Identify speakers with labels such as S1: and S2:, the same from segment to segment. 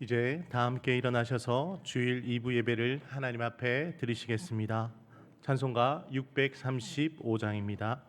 S1: 이제 다 함께 일어나셔서 주일 2부 예배를 하나님 앞에 드리시겠습니다. 찬송가 635장입니다.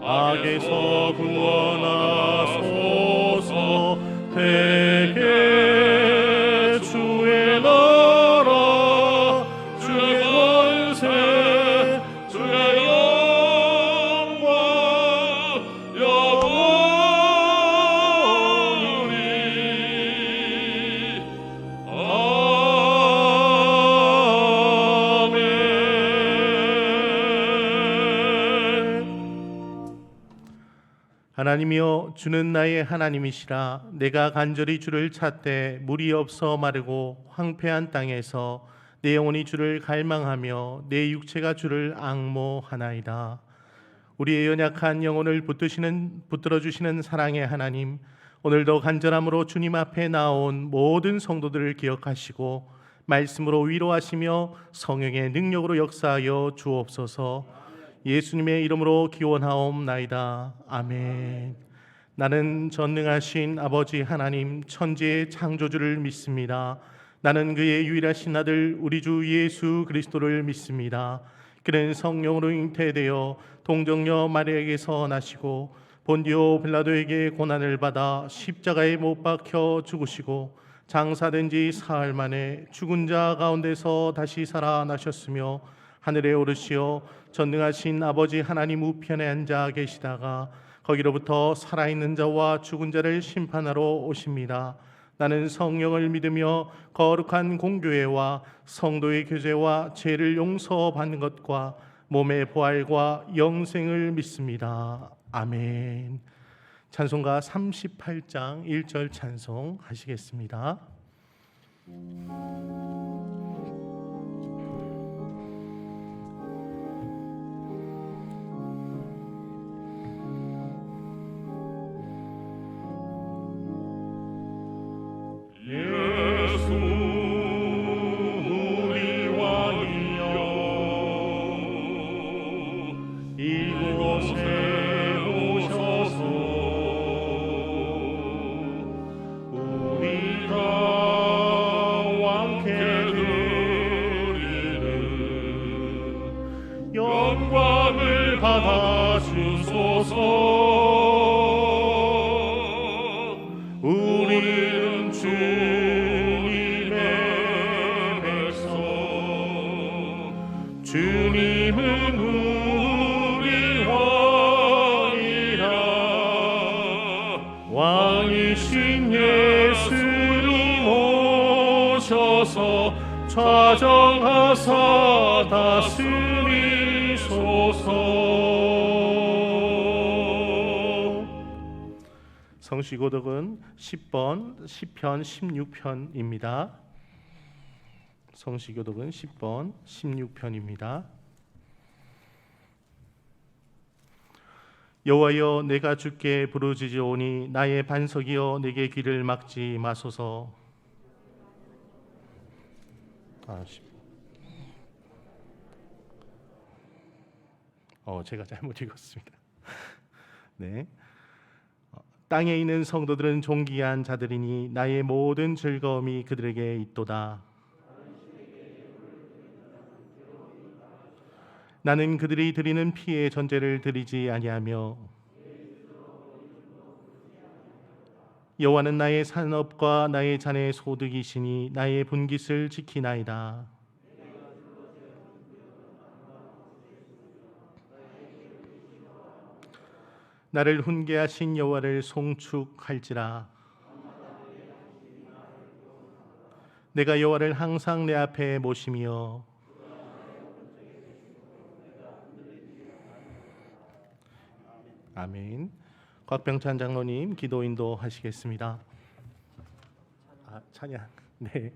S2: 악에서 구원하소서. 대개 주의 나라 주의 권세 주의 영광 영원히
S1: 하나님이여, 주는 나의 하나님이시라. 내가 간절히 주를 찾되 물이 없어 마르고 황폐한 땅에서 내 영혼이 주를 갈망하며 내 육체가 주를 앙모하나이다. 우리의 연약한 영혼을 붙들어주시는 사랑의 하나님, 오늘도 간절함으로 주님 앞에 나온 모든 성도들을 기억하시고 말씀으로 위로하시며 성령의 능력으로 역사하여 주옵소서. 예수님의 이름으로 기원하옵나이다. 아멘. 나는 전능하신 아버지 하나님 천지의 창조주를 믿습니다. 나는 그의 유일하신 아들 우리 주 예수 그리스도를 믿습니다. 그는 성령으로 잉태되어 동정녀 마리아에게서 나시고 본디오 빌라도에게 고난을 받아 십자가에 못 박혀 죽으시고 장사된 지 사흘 만에 죽은 자 가운데서 다시 살아나셨으며 하늘에 오르시어 전능하신 아버지 하나님 우편에 앉아 계시다가 거기로부터 살아있는 자와 죽은 자를 심판하러 오십니다. 나는 성령을 믿으며 거룩한 공교회와 성도의 교제와 죄를 용서받는 것과 몸의 부활과 영생을 믿습니다. 아멘. 찬송가 38장 1절 찬송 하시겠습니다.
S2: 영광을 받아 주소서. 우리는 주님의 백성, 주님은 우리 왕이라. 왕이신 예수님 오셔서 좌정하사 다스리소서.
S1: 성시교독은 10번 시편 16편입니다. 성시교독은 10번 16편입니다. 여호와여, 내가 주께 부르짖으오니 나의 반석이여 내게 귀를 막지 마소서. 제가 잘못 읽었습니다. 네. 땅에 있는 성도들은 존귀한 자들이니 나의 모든 즐거움이 그들에게 있도다. 나는 그들이 드리는 피의 전제를 드리지 아니하며 여호와는 나의 산업과 나의 잔의 소득이시니 나의 분깃을 지키나이다. 나를 훈계하신 여호와를 송축할지라. 내가 여호와를 항상 내 앞에 모시며 아멘. 곽병찬 장로님 기도 인도하시겠습니다. 찬양. 네.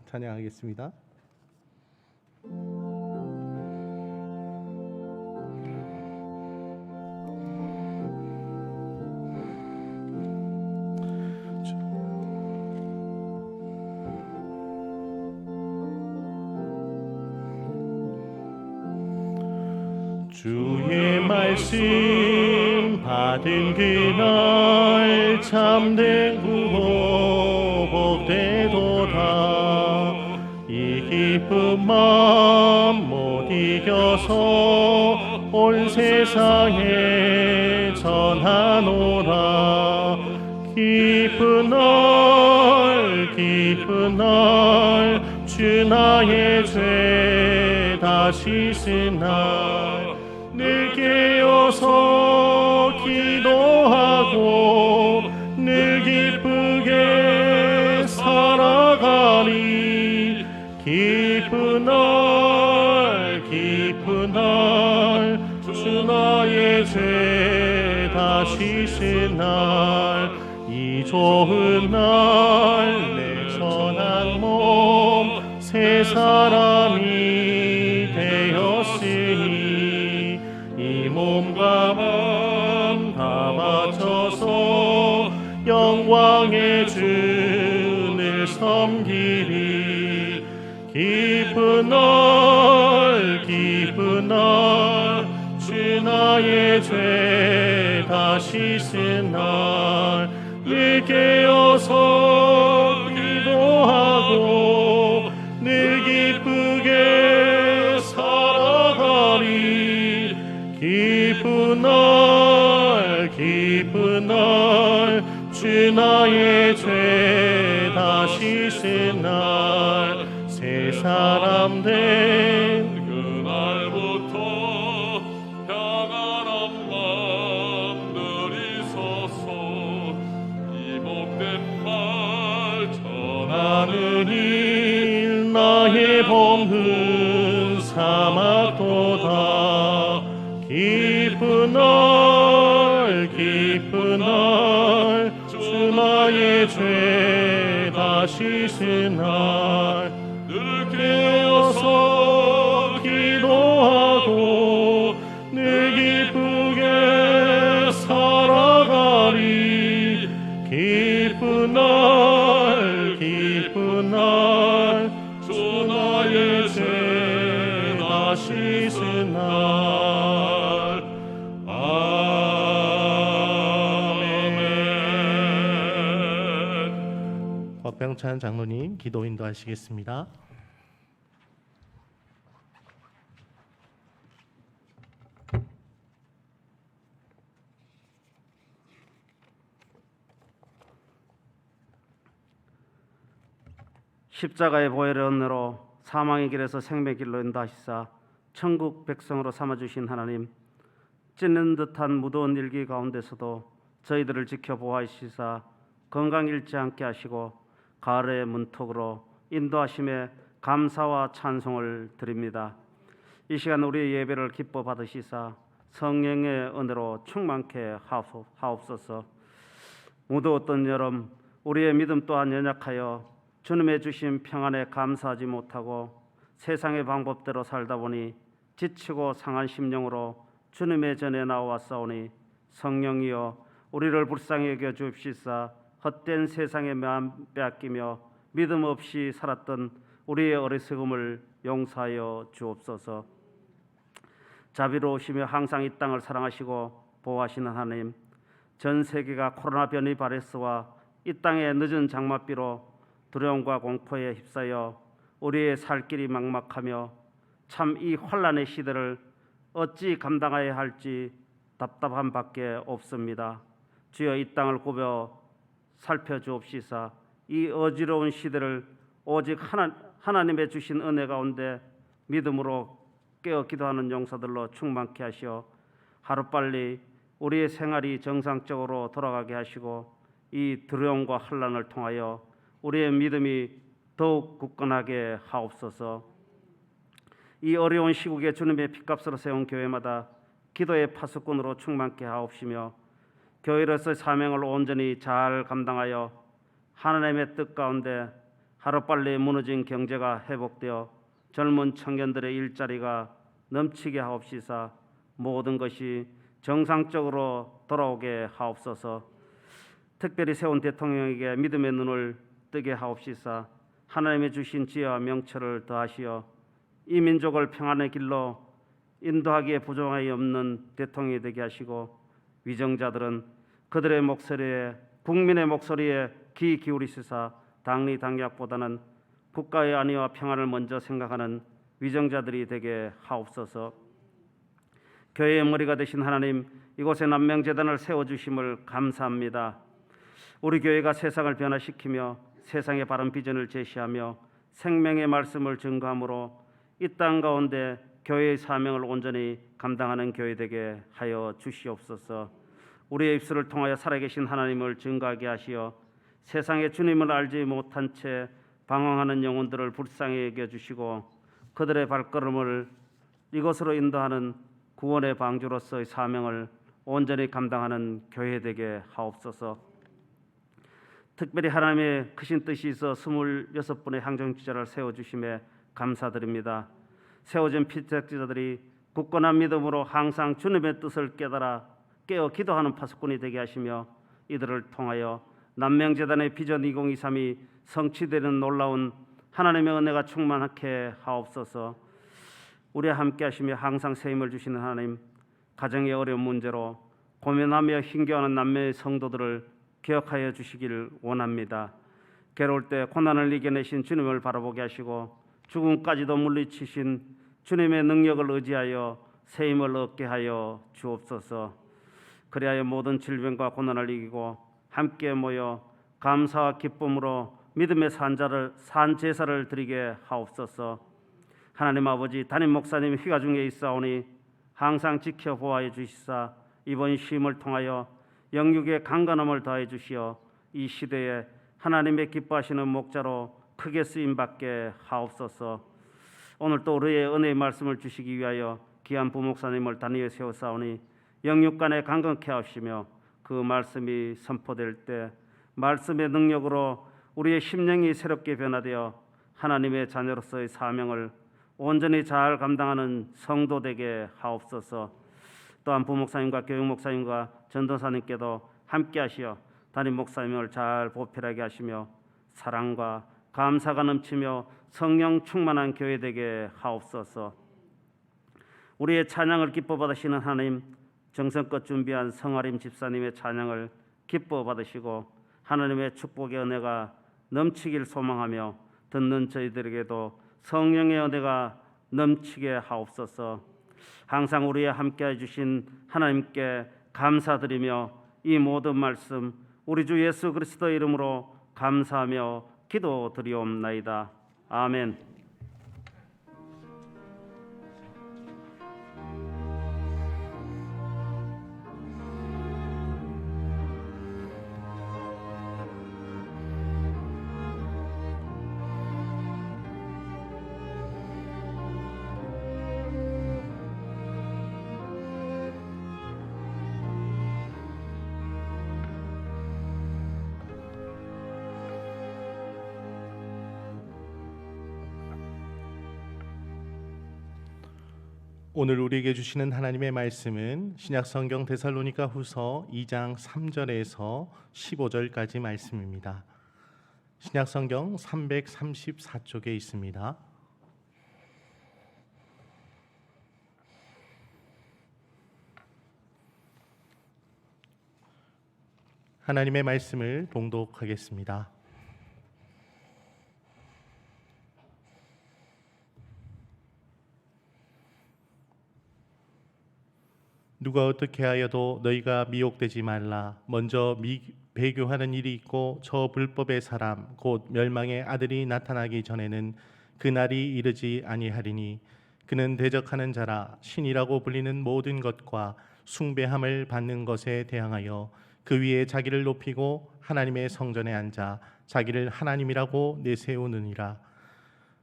S1: 찬양하겠습니다. 주의 말씀 받은 그날 참된 구호 복되도다. 이 기쁜 마음 못 이겨서 온 세상에 전하노라. 기쁜 날 주 나의 죄 다 씻은 날 늘 깨어서 기도하고 늘 기쁘게 살아가리. 기쁜 날 주 나의 죄 다 씻은 날 이 좋은 날 내 선한 몸 새 사람이 되었으니 이 몸과 마음 다 바쳐서 영광의 주를 섬기리. 기쁜 날 주 나의 죄 다 씻은 날 늘 깨어서 기도하고 늘 기쁘게 살아가리. 기쁜 날 주 나의 죄 다 씻은 날 새 사람 된 그날부터 평안한 마음들이 서서 이 복된 말 전하는 일 나의 본분 삼았도다. 기쁜 날 주 나의 죄 다 씻은 날 늘 깨어서 기도하고 늘 기쁘게 살아가리. 기쁜 날 주 나의 죄 다 씻은 날. 아멘. 곽병찬 장로님 기도 인도하시겠습니다.
S3: 십자가의 보혈의 은혜로 사망의 길에서 생명의 길로 인도하시사 천국 백성으로 삼아주신 하나님, 찢는 듯한 무더운 일기 가운데서도 저희들을 지켜보아주시사 건강 잃지 않게 하시고 가을의 문턱으로 인도하심에 감사와 찬송을 드립니다. 이 시간 우리의 예배를 기뻐 받으시사 성령의 은혜로 충만케 하옵소서. 무더웠던 여름 우리의 믿음 또한 연약하여 주님의 주신 평안에 감사하지 못하고 세상의 방법대로 살다 보니 지치고 상한 심령으로 주님의 전에 나와싸우니 성령이여 우리를 불쌍히 여겨 주옵시사 헛된 세상의 마음 빼앗기며 믿음 없이 살았던 우리의 어리석음을 용서하여 주옵소서. 자비로우시며 항상 이 땅을 사랑하시고 보호하시는 하나님, 전 세계가 코로나 변이 바이러스와 이 땅의 늦은 장맛비로 두려움과 공포에 휩싸여 우리의 살 길이 막막하며 참 이 환란의 시대를 어찌 감당해야 할지 답답한 밖에 없습니다. 주여 이 땅을 굽어 살펴주옵시사 이 어지러운 시대를 오직 하나님의 주신 은혜 가운데 믿음으로 깨어 기도하는 용사들로 충만케 하시어 하루빨리 우리의 생활이 정상적으로 돌아가게 하시고 이 두려움과 환난을 통하여 우리의 믿음이 더욱 굳건하게 하옵소서. 이 어려운 시국에 주님의 핏값으로 세운 교회마다 기도의 파수꾼으로 충만케 하옵시며 교회로서의 사명을 온전히 잘 감당하여 하나님의 뜻 가운데 하루빨리 무너진 경제가 회복되어 젊은 청년들의 일자리가 넘치게 하옵시사 모든 것이 정상적으로 돌아오게 하옵소서. 특별히 세운 대통령에게 믿음의 눈을 뜨게 하옵시사 하나님의 주신 지혜와 명철을 더하시어 이 민족을 평안의 길로 인도하기에 부족함이 없는 대통령이 되게 하시고 위정자들은 그들의 목소리에 국민의 목소리에 귀 기울이시사 당리 당략보다는 국가의 안위와 평안을 먼저 생각하는 위정자들이 되게 하옵소서. 교회의 머리가 되신 하나님, 이곳에 남명재단을 세워주심을 감사합니다. 우리 교회가 세상을 변화시키며 세상의 바른 비전을 제시하며 생명의 말씀을 증거함으로 이 땅 가운데 교회의 사명을 온전히 감당하는 교회 되게 하여 주시옵소서. 우리의 입술을 통하여 살아계신 하나님을 증거하게 하시어 세상에 주님을 알지 못한 채 방황하는 영혼들을 불쌍히 여겨주시고 그들의 발걸음을 이것으로 인도하는 구원의 방주로서의 사명을 온전히 감당하는 교회 되게 하옵소서. 특별히 하나님의 크신 뜻이 있어 26분의 항정지자를 세워주심에 감사드립니다. 세워진 피택지자들이 굳건한 믿음으로 항상 주님의 뜻을 깨어 기도하는 파수꾼이 되게 하시며 이들을 통하여 남명재단의 비전 2023이 성취되는 놀라운 하나님의 은혜가 충만하게 하옵소서. 우리와 함께 하시며 항상 새 힘을 주시는 하나님, 가정의 어려운 문제로 고민하며 힘겨워하는 남매의 성도들을 기억하여 주시기를 원합니다. 괴로울 때 고난을 이겨내신 주님을 바라보게 하시고 죽음까지도 물리치신 주님의 능력을 의지하여 새 힘을 얻게 하여 주옵소서. 그리하여 모든 질병과 고난을 이기고 함께 모여 감사와 기쁨으로 믿음의 산제사를 드리게 하옵소서. 하나님 아버지, 담임 목사님 휴가 중에 있사오니 항상 지켜보아해 주시사 이번 쉼을 통하여 영육의 강건함을 더해 주시어 이 시대에 하나님의 기뻐하시는 목자로 크게 쓰임받게 하옵소서. 오늘 또 우리의 은혜의 말씀을 주시기 위하여 귀한 부목사님을 단위에 세우사오니 영육간에 강건케 하시며 그 말씀이 선포될 때 말씀의 능력으로 우리의 심령이 새롭게 변화되어 하나님의 자녀로서의 사명을 온전히 잘 감당하는 성도 되게 하옵소서. 또한 부목사님과 교육목사님과 전도사님께도 함께 하시어 담임 목사님을 잘 보필하게 하시며 사랑과 감사가 넘치며 성령 충만한 교회 되게 하옵소서. 우리의 찬양을 기뻐 받으시는 하나님, 정성껏 준비한 성아림 집사님의 찬양을 기뻐 받으시고 하나님의 축복의 은혜가 넘치길 소망하며 듣는 저희들에게도 성령의 은혜가 넘치게 하옵소서. 항상 우리와 함께해 주신 하나님께 감사드리며 이 모든 말씀 우리 주 예수 그리스도의 이름으로 감사하며 기도드리옵나이다. 아멘.
S1: 오늘 우리에게 주시는 하나님의 말씀은 신약성경 데살로니가 후서 2장 3절에서 15절까지 말씀입니다. 신약성경 334쪽에 있습니다. 하나님의 말씀을 봉독하겠습니다. 누가 어떻게 하여도 너희가 미혹되지 말라. 먼저 배교하는 일이 있고 저 불법의 사람 곧 멸망의 아들이 나타나기 전에는 그날이 이르지 아니하리니 그는 대적하는 자라 신이라고 불리는 모든 것과 숭배함을 받는 것에 대항하여 그 위에 자기를 높이고 하나님의 성전에 앉아 자기를 하나님이라고 내세우느니라.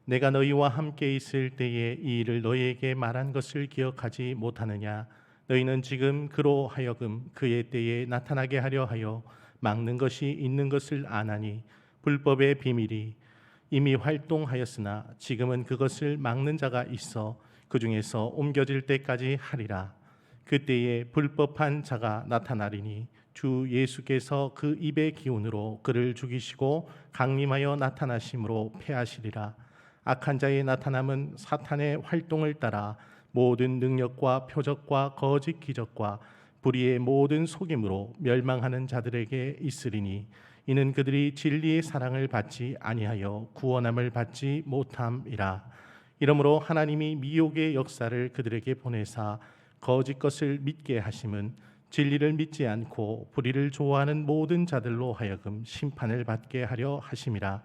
S1: 내가 너희와 함께 있을 때에 이 일을 너희에게 말한 것을 기억하지 못하느냐. 너희는 지금 그로 하여금 그의 때에 나타나게 하려 하여 막는 것이 있는 것을 아나니 불법의 비밀이 이미 활동하였으나 지금은 그것을 막는 자가 있어 그 중에서 옮겨질 때까지 하리라. 그때에 불법한 자가 나타나리니 주 예수께서 그 입의 기운으로 그를 죽이시고 강림하여 나타나심으로 패하시리라. 악한 자의 나타남은 사탄의 활동을 따라 모든 능력과 표적과 거짓 기적과 불의의 모든 속임으로 멸망하는 자들에게 있으리니 이는 그들이 진리의 사랑을 받지 아니하여 구원함을 받지 못함이라. 이러므로 하나님이 미혹의 역사를 그들에게 보내사 거짓 것을 믿게 하심은 진리를 믿지 않고 불의를 좋아하는 모든 자들로 하여금 심판을 받게 하려 하심이라.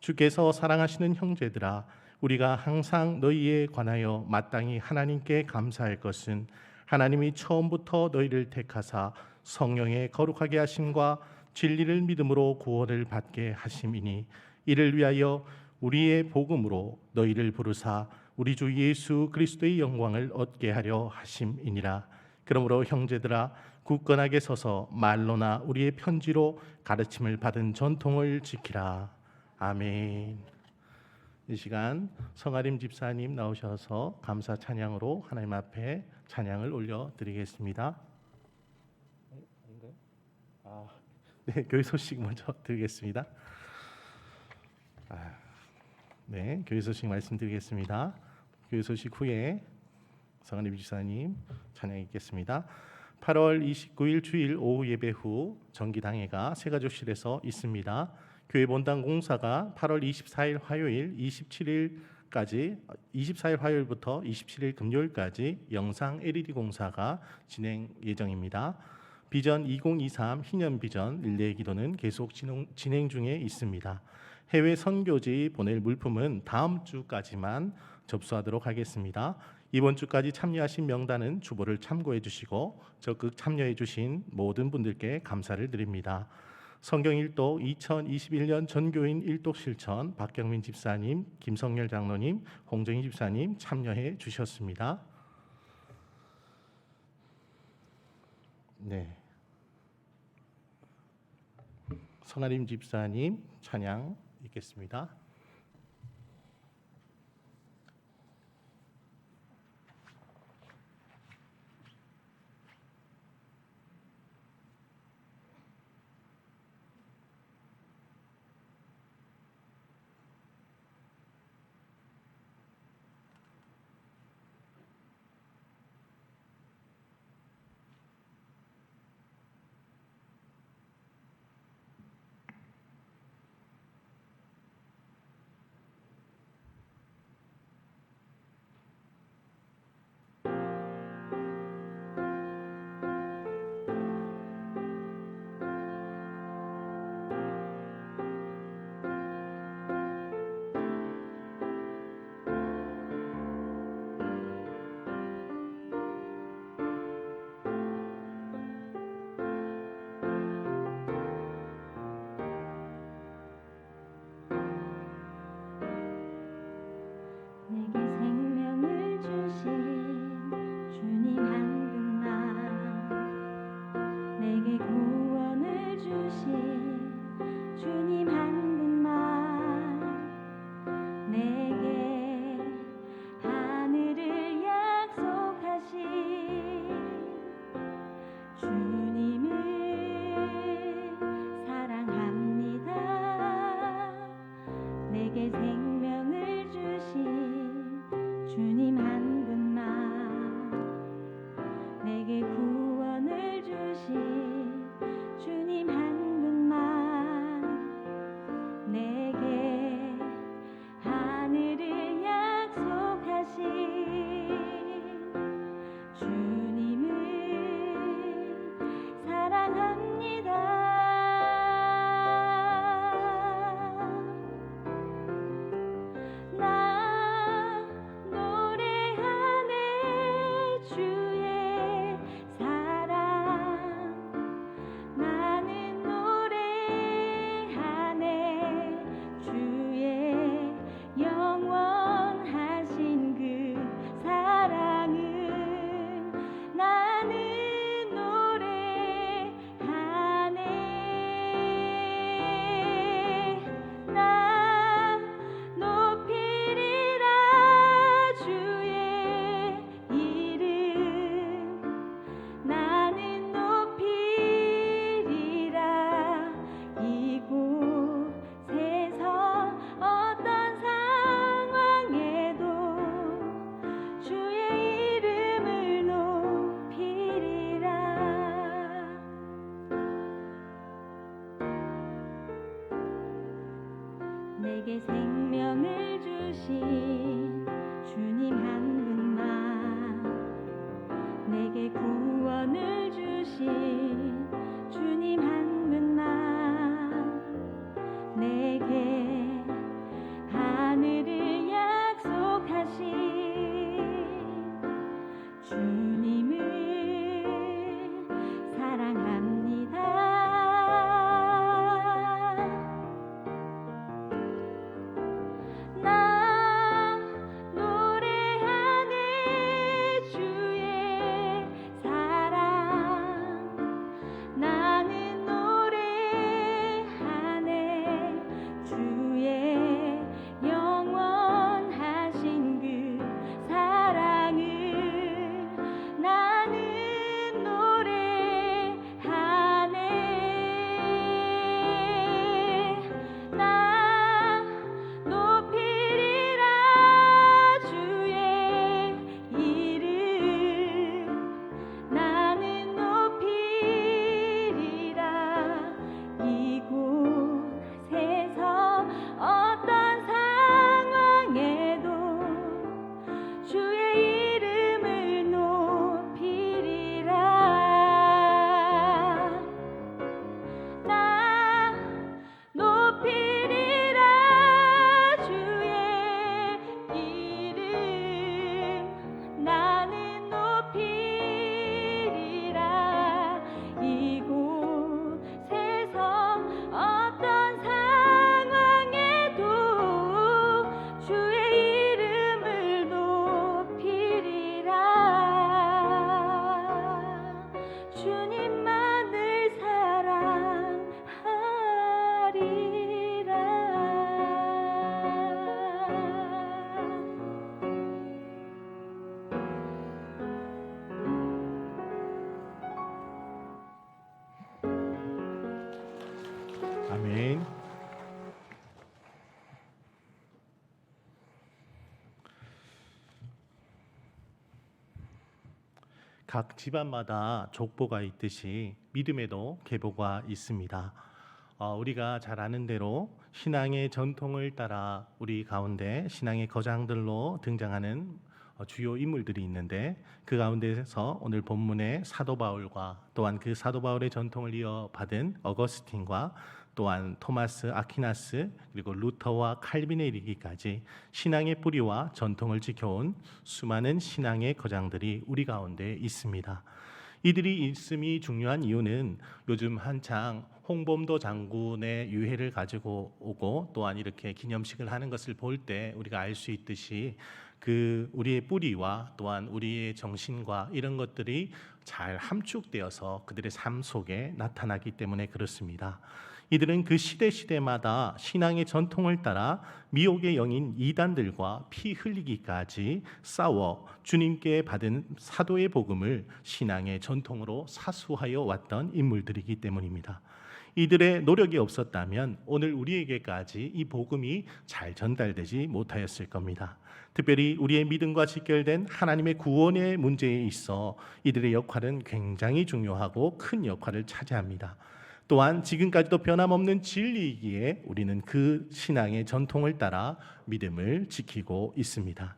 S1: 주께서 사랑하시는 형제들아, 우리가 항상 너희에 관하여 마땅히 하나님께 감사할 것은 하나님이 처음부터 너희를 택하사 성령의 거룩하게 하심과 진리를 믿음으로 구원을 받게 하심이니 이를 위하여 우리의 복음으로 너희를 부르사 우리 주 예수 그리스도의 영광을 얻게 하려 하심이니라. 그러므로 형제들아, 굳건하게 서서 말로나 우리의 편지로 가르침을 받은 전통을 지키라. 아멘. 이 시간 성아림 집사님 나오셔서 감사 찬양으로 하나님 앞에 찬양을 올려드리겠습니다. 네, 교회 소식 먼저 드리겠습니다. 네, 교회 소식 말씀드리겠습니다. 교회 소식 후에 성아림 집사님 찬양 읽겠습니다. 8월 29일 주일 오후 예배 후 정기당회가 세가족실에서 있습니다. 교회 본당 공사가 8월 24일 화요일 24일 화요일부터 27일 금요일까지 영상 LED 공사가 진행 예정입니다. 비전 2023 희년 비전 릴레이 기도는 계속 진행 중에 있습니다. 해외 선교지 보낼 물품은 다음 주까지만 접수하도록 하겠습니다. 이번 주까지 참여하신 명단은 주보를 참고해 주시고 적극 참여해 주신 모든 분들께 감사를 드립니다. 성경 일독 2021년 전교인 일독 실천 박경민 집사님, 김성열 장로님, 홍정희 집사님 참여해 주셨습니다. 네, 성아림 집사님 찬양 읽겠습니다.
S4: 내게 구원을 주신 주님 한 분만 내게 하늘을 약속하신 주님을 사랑합니다. 나 노래하네 주의 사랑 나는 노래하네 주의 영원하신 그 사랑을 나는 노래하네. 나 높이리라 주의 이름 나는 높이리라 이곳에서 어떤 상황에도 주의 이름을 높이리라. 나 높이리라 주의 이름 나는 높이리라 이곳에서 어떤 상황에도 주의 이름을 높이리라. 주님만을 사랑하리라.
S1: 아멘. 각 집안마다 족보가 있듯이 믿음에도 계보가 있습니다. 우리가 잘 아는 대로 신앙의 전통을 따라 우리 가운데 신앙의 거장들로 등장하는 주요 인물들이 있는데 그 가운데서 오늘 본문의 사도 바울과 또한 그 사도 바울의 전통을 이어받은 어거스틴과 또한 토마스 아퀴나스 그리고 루터와 칼빈에 이르기까지 신앙의 뿌리와 전통을 지켜온 수많은 신앙의 거장들이 우리 가운데 있습니다. 이들이 있음이 중요한 이유는 요즘 한창 홍범도 장군의 유해를 가지고 오고 또한 이렇게 기념식을 하는 것을 볼 때 우리가 알 수 있듯이 그 우리의 뿌리와 또한 우리의 정신과 이런 것들이 잘 함축되어서 그들의 삶 속에 나타나기 때문에 그렇습니다. 이들은 그 시대마다 신앙의 전통을 따라 미혹의 영인 이단들과 피 흘리기까지 싸워 주님께 받은 사도의 복음을 신앙의 전통으로 사수하여 왔던 인물들이기 때문입니다. 이들의 노력이 없었다면 오늘 우리에게까지 이 복음이 잘 전달되지 못하였을 겁니다. 특별히 우리의 믿음과 직결된 하나님의 구원의 문제에 있어 이들의 역할은 굉장히 중요하고 큰 역할을 차지합니다. 또한 지금까지도 변함없는 진리이기에 우리는 그 신앙의 전통을 따라 믿음을 지키고 있습니다.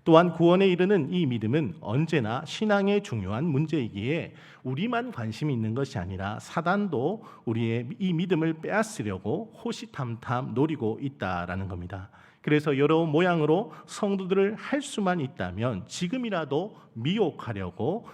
S1: 또한 구원에 이르는 이 믿음은 언제나 신앙의 중요한 문제이기에 우리만 관심이 있는 것이 아니라 사단도 우리의 이 믿음을 빼앗으려고 호시탐탐 노리고 있다라는 겁니다. 그래서 여러 모양으로 성도들을 할 수만 있다면 지금이라도 미혹하려고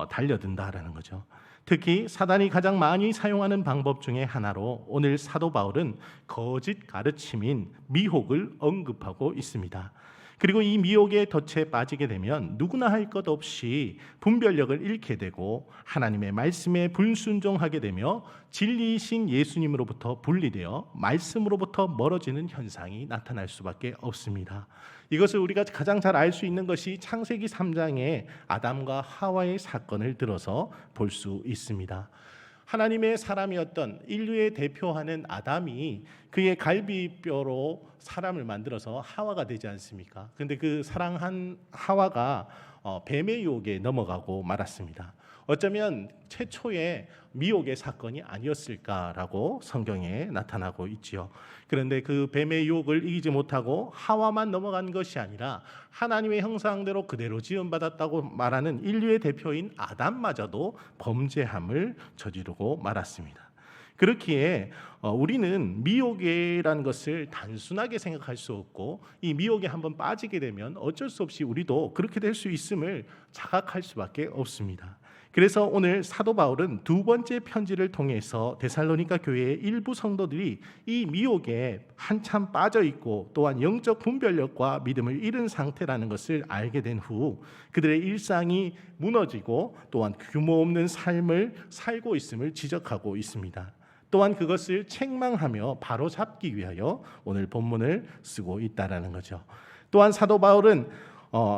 S1: 달려든다라는 거죠. 특히 사단이 가장 많이 사용하는 방법 중에 하나로 오늘 사도 바울은 거짓 가르침인 미혹을 언급하고 있습니다. 그리고 이 미혹의 덫에 빠지게 되면 누구나 할 것 없이 분별력을 잃게 되고 하나님의 말씀에 불순종하게 되며 진리이신 예수님으로부터 분리되어 말씀으로부터 멀어지는 현상이 나타날 수밖에 없습니다. 이것을 우리가 가장 잘 알 수 있는 것이 창세기 3장의 아담과 하와의 사건을 들어서 볼 수 있습니다. 하나님의 사람이었던 인류의 대표하는 아담이 그의 갈비뼈로 사람을 만들어서 하와가 되지 않습니까? 그런데 그 사랑한 하와가 뱀의 유혹에 넘어가고 말았습니다. 어쩌면 최초의 미혹의 사건이 아니었을까라고 성경에 나타나고 있지요. 그런데 그 뱀의 유혹을 이기지 못하고 하와만 넘어간 것이 아니라 하나님의 형상대로 그대로 지음받았다고 말하는 인류의 대표인 아담마저도 범죄함을 저지르고 말았습니다. 그렇기에 우리는 미혹이라는 것을 단순하게 생각할 수 없고 이 미혹에 한번 빠지게 되면 어쩔 수 없이 우리도 그렇게 될 수 있음을 자각할 수밖에 없습니다. 그래서 오늘 사도 바울은 두 번째 편지를 통해서 데살로니가 교회의 일부 성도들이 이 미혹에 한참 빠져 있고 또한 영적 분별력과 믿음을 잃은 상태라는 것을 알게 된 후 그들의 일상이 무너지고 또한 규모 없는 삶을 살고 있음을 지적하고 있습니다. 또한 그것을 책망하며 바로잡기 위하여 오늘 본문을 쓰고 있다라는 거죠. 또한 사도 바울은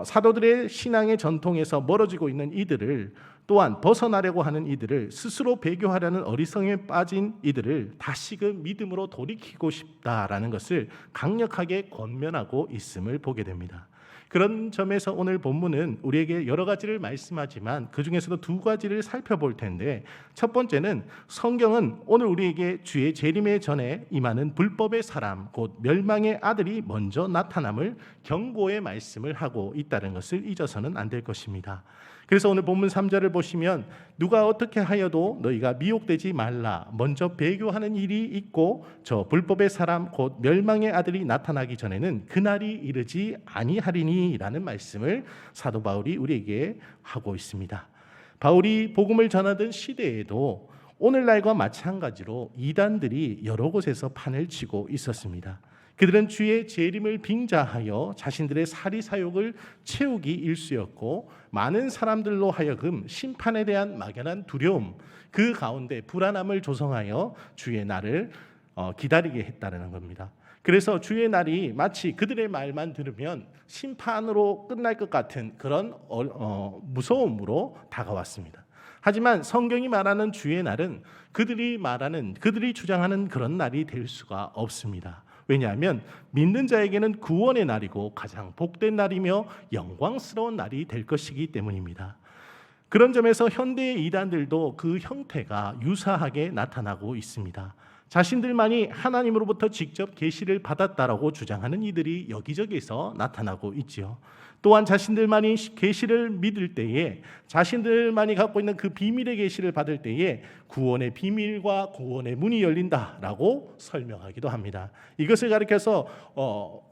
S1: 사도들의 신앙의 전통에서 멀어지고 있는 이들을 또한 벗어나려고 하는 이들을 스스로 배교하려는 어리석음에 빠진 이들을 다시금 믿음으로 돌이키고 싶다라는 것을 강력하게 권면하고 있음을 보게 됩니다. 그런 점에서 오늘 본문은 우리에게 여러 가지를 말씀하지만 그 중에서도 두 가지를 살펴볼 텐데 첫 번째는 성경은 오늘 우리에게 주의 재림의 전에 임하는 불법의 사람 곧 멸망의 아들이 먼저 나타남을 경고의 말씀을 하고 있다는 것을 잊어서는 안 될 것입니다. 그래서 오늘 본문 3절을 보시면 누가 어떻게 하여도 너희가 미혹되지 말라 먼저 배교하는 일이 있고 저 불법의 사람 곧 멸망의 아들이 나타나기 전에는 그날이 이르지 아니하리니 라는 말씀을 사도 바울이 우리에게 하고 있습니다. 바울이 복음을 전하던 시대에도 오늘날과 마찬가지로 이단들이 여러 곳에서 판을 치고 있었습니다. 그들은 주의 재림을 빙자하여 자신들의 사리사욕을 채우기 일쑤였고 많은 사람들로 하여금 심판에 대한 막연한 두려움 그 가운데 불안함을 조성하여 주의 날을 기다리게 했다는 겁니다. 그래서 주의 날이 마치 그들의 말만 들으면 심판으로 끝날 것 같은 그런 무서움으로 다가왔습니다. 하지만 성경이 말하는 주의 날은 그들이 주장하는 그런 날이 될 수가 없습니다. 왜냐하면 믿는 자에게는 구원의 날이고 가장 복된 날이며 영광스러운 날이 될 것이기 때문입니다. 그런 점에서 현대의 이단들도 그 형태가 유사하게 나타나고 있습니다. 자신들만이 하나님으로부터 직접 계시를 받았다라고 주장하는 이들이 여기저기서 나타나고 있지요. 또한 자신들만이 계시를 믿을 때에 자신들만이 갖고 있는 그 비밀의 계시를 받을 때에 구원의 비밀과 구원의 문이 열린다라고 설명하기도 합니다. 이것을 가리켜서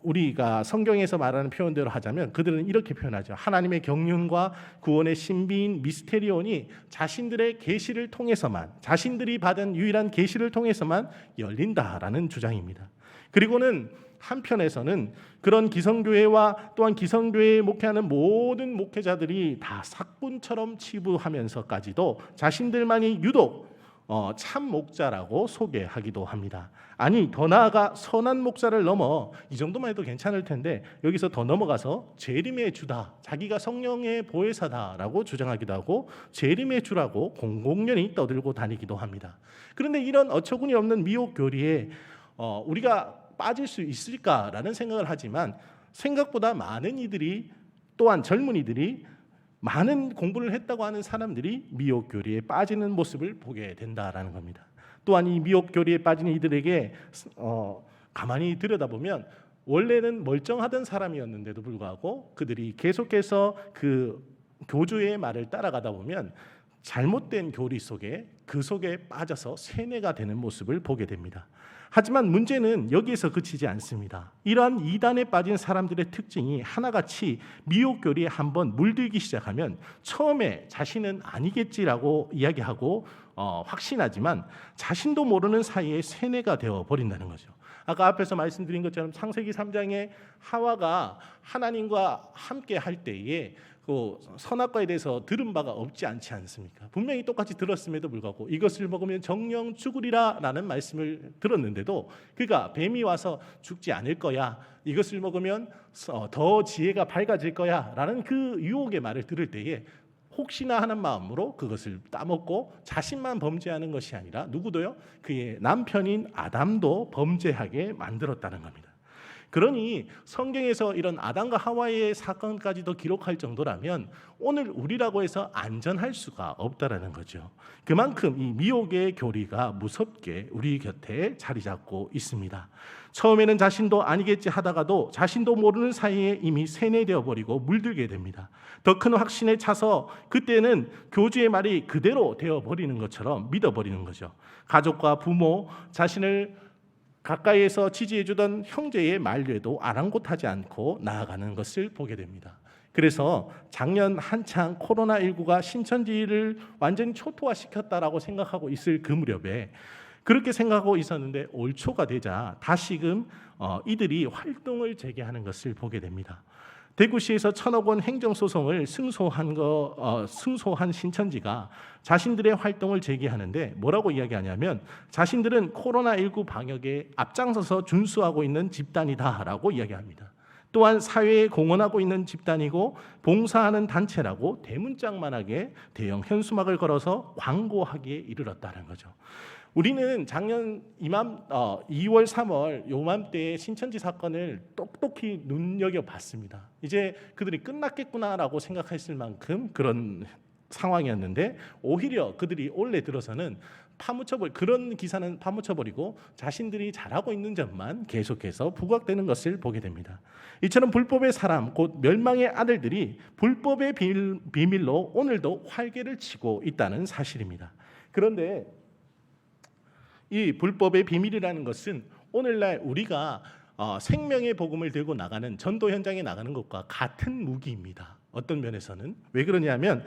S1: 우리가 성경에서 말하는 표현대로 하자면 그들은 이렇게 표현하죠. 하나님의 경륜과 구원의 신비인 미스테리온이 자신들의 계시를 통해서만 자신들이 받은 유일한 계시를 통해서만 열린다라는 주장입니다. 그리고는 한편에서는 그런 기성교회와 또한 기성교회에 목회하는 모든 목회자들이 다 삭군처럼 치부하면서까지도 자신들만이 유독 참 목자라고 소개하기도 합니다. 아니 더 나아가 선한 목자를 넘어 이 정도만 해도 괜찮을 텐데 여기서 더 넘어가서 재림의 주다 자기가 성령의 보혜사다라고 주장하기도 하고 재림의 주라고 공공연히 떠들고 다니기도 합니다. 그런데 이런 어처구니 없는 미혹 교리에 우리가 빠질 수 있을까라는 생각을 하지만 생각보다 많은 이들이 또한 젊은이들이 많은 공부를 했다고 하는 사람들이 미혹 교리에 빠지는 모습을 보게 된다라는 겁니다. 또한 이 미혹 교리에 빠진 이들에게 가만히 들여다보면 원래는 멀쩡하던 사람이었는데도 불구하고 그들이 계속해서 그 교주의 말을 따라가다 보면 잘못된 교리 속에 그 속에 빠져서 세뇌가 되는 모습을 보게 됩니다. 하지만 문제는 여기에서 그치지 않습니다. 이러한 이단에 빠진 사람들의 특징이 하나같이 미혹 교리에 한번 물들기 시작하면 처음에 자신은 아니겠지라고 이야기하고 확신하지만 자신도 모르는 사이에 세뇌가 되어 버린다는 거죠. 아까 앞에서 말씀드린 것처럼 창세기 3장에 하와가 하나님과 함께 할 때에 그 선악과에 대해서 들은 바가 없지 않지 않습니까? 분명히 똑같이 들었음에도 불구하고 이것을 먹으면 정령 죽으리라 라는 말씀을 들었는데도 그가 뱀이 와서 죽지 않을 거야, 이것을 먹으면 더 지혜가 밝아질 거야 라는 그 유혹의 말을 들을 때에 혹시나 하는 마음으로 그것을 따먹고 자신만 범죄하는 것이 아니라 누구도요? 그의 남편인 아담도 범죄하게 만들었다는 겁니다. 그러니 성경에서 이런 아담과 하와의 사건까지도 기록할 정도라면 오늘 우리라고 해서 안전할 수가 없다라는 거죠. 그만큼 이 미혹의 교리가 무섭게 우리 곁에 자리 잡고 있습니다. 처음에는 자신도 아니겠지 하다가도 자신도 모르는 사이에 이미 세뇌되어 버리고 물들게 됩니다. 더 큰 확신에 차서 그때는 교주의 말이 그대로 되어 버리는 것처럼 믿어버리는 거죠. 가족과 부모, 자신을 가까이에서 지지해주던 형제의 만류에도 아랑곳하지 않고 나아가는 것을 보게 됩니다. 그래서 작년 한창 코로나19가 신천지를 완전히 초토화시켰다라고 생각하고 있을 그 무렵에 그렇게 생각하고 있었는데 올 초가 되자 다시금 이들이 활동을 재개하는 것을 보게 됩니다. 대구시에서 1,000억 원 행정소송을 승소한 신천지가 자신들의 활동을 재개하는데 뭐라고 이야기하냐면 자신들은 코로나19 방역에 앞장서서 준수하고 있는 집단이다라고 이야기합니다. 또한 사회에 공헌하고 있는 집단이고 봉사하는 단체라고 대문짝만하게 대형 현수막을 걸어서 광고하기에 이르렀다는 거죠. 우리는 작년 2월, 3월 요맘때 신천지 사건을 똑똑히 눈여겨봤습니다. 이제 그들이 끝났겠구나라고 생각했을 만큼 그런 상황이었는데 오히려 그들이 올해 들어서는 그런 기사는 파묻혀버리고 자신들이 잘하고 있는 점만 계속해서 부각되는 것을 보게 됩니다. 이처럼 불법의 사람, 곧 멸망의 아들들이 불법의 비밀로 오늘도 활개를 치고 있다는 사실입니다. 그런데 이 불법의 비밀이라는 것은 오늘날 우리가 생명의 복음을 들고 나가는 전도 현장에 나가는 것과 같은 무기입니다. 어떤 면에서는 왜 그러냐면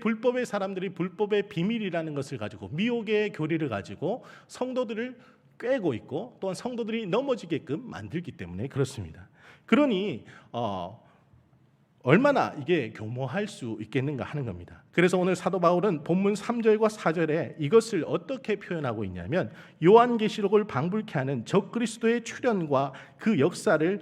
S1: 불법의 사람들이 불법의 비밀이라는 것을 가지고 미혹의 교리를 가지고 성도들을 꿰고 있고 또한 성도들이 넘어지게끔 만들기 때문에 그렇습니다. 그러니 얼마나 이게 교모할 수 있겠는가 하는 겁니다. 그래서 오늘 사도 바울은 본문 3절과 4절에 이것을 어떻게 표현하고 있냐면 요한계시록을 방불케 하는 적그리스도의 출현과 그 역사를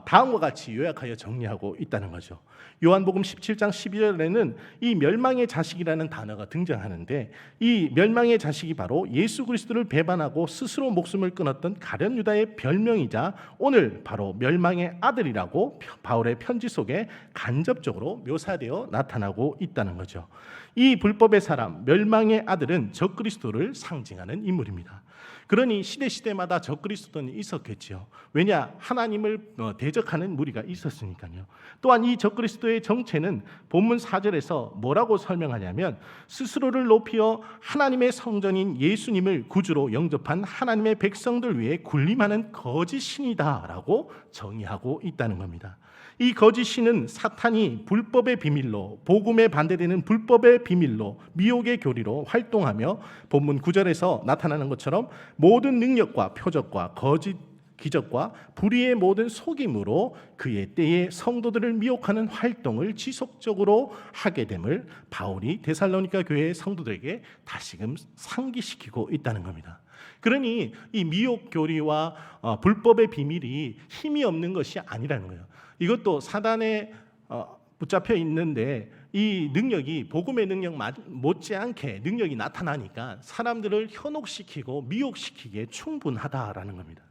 S1: 다음과 같이 요약하여 정리하고 있다는 거죠. 요한복음 17장 12절에는 이 멸망의 자식이라는 단어가 등장하는데 이 멸망의 자식이 바로 예수 그리스도를 배반하고 스스로 목숨을 끊었던 가룟 유다의 별명이자 오늘 바로 멸망의 아들이라고 바울의 편지 속에 간접적으로 묘사되어 나타나고 있다는 거죠. 이 불법의 사람, 멸망의 아들은 적그리스도를 상징하는 인물입니다. 그러니 시대마다 적그리스도는 있었겠죠. 왜냐? 하나님을 대적하는 무리가 있었으니까요. 또한 이 적그리스도의 정체는 본문 4절에서 뭐라고 설명하냐면 스스로를 높여 하나님의 성전인 예수님을 구주로 영접한 하나님의 백성들 위해 군림하는 거짓 신이다라고 정의하고 있다는 겁니다. 이 거짓 신은 사탄이 불법의 비밀로, 복음에 반대되는 불법의 비밀로, 미혹의 교리로 활동하며 본문 9절에서 나타나는 것처럼 모든 능력과 표적과 거짓 기적과 불의의 모든 속임으로 그의 때에 성도들을 미혹하는 활동을 지속적으로 하게 됨을 바울이 데살로니가 교회의 성도들에게 다시금 상기시키고 있다는 겁니다. 그러니 이 미혹 교리와 불법의 비밀이 힘이 없는 것이 아니라는 거예요. 이것도 사단에 붙잡혀 있는데 이 능력이 복음의 능력 못지않게 능력이 나타나니까 사람들을 현혹시키고 미혹시키기에 충분하다라는 겁니다.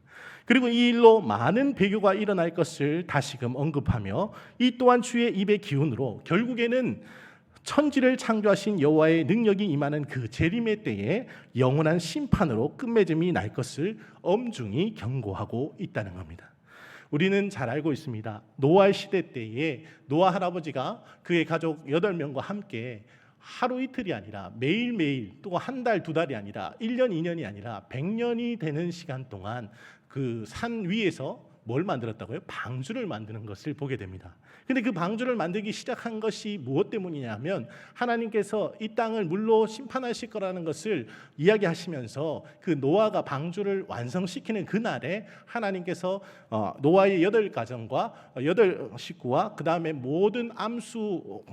S1: 그리고 이 일로 많은 배교가 일어날 것을 다시금 언급하며 이 또한 주의 입의 기운으로 결국에는 천지를 창조하신 여호와의 능력이 임하는 그 재림의 때에 영원한 심판으로 끝맺음이 날 것을 엄중히 경고하고 있다는 겁니다. 우리는 잘 알고 있습니다. 노아 시대 때에 노아 할아버지가 그의 가족 8명과 함께 하루 이틀이 아니라 매일매일 또 한 달, 두 달이 아니라 1년, 2년이 아니라 100년이 되는 시간 동안 그 산 위에서 뭘 만들었다고요? 방주를 만드는 것을 보게 됩니다. 근데 그 방주를 만들기 시작한 것이 무엇 때문이냐면 하나님께서 이 땅을 물로 심판하실 거라는 것을 이야기하시면서 그 노아가 방주를 완성시키는 그날에 하나님께서 노아의 8가정과 8식구와 그 다음에 모든 암수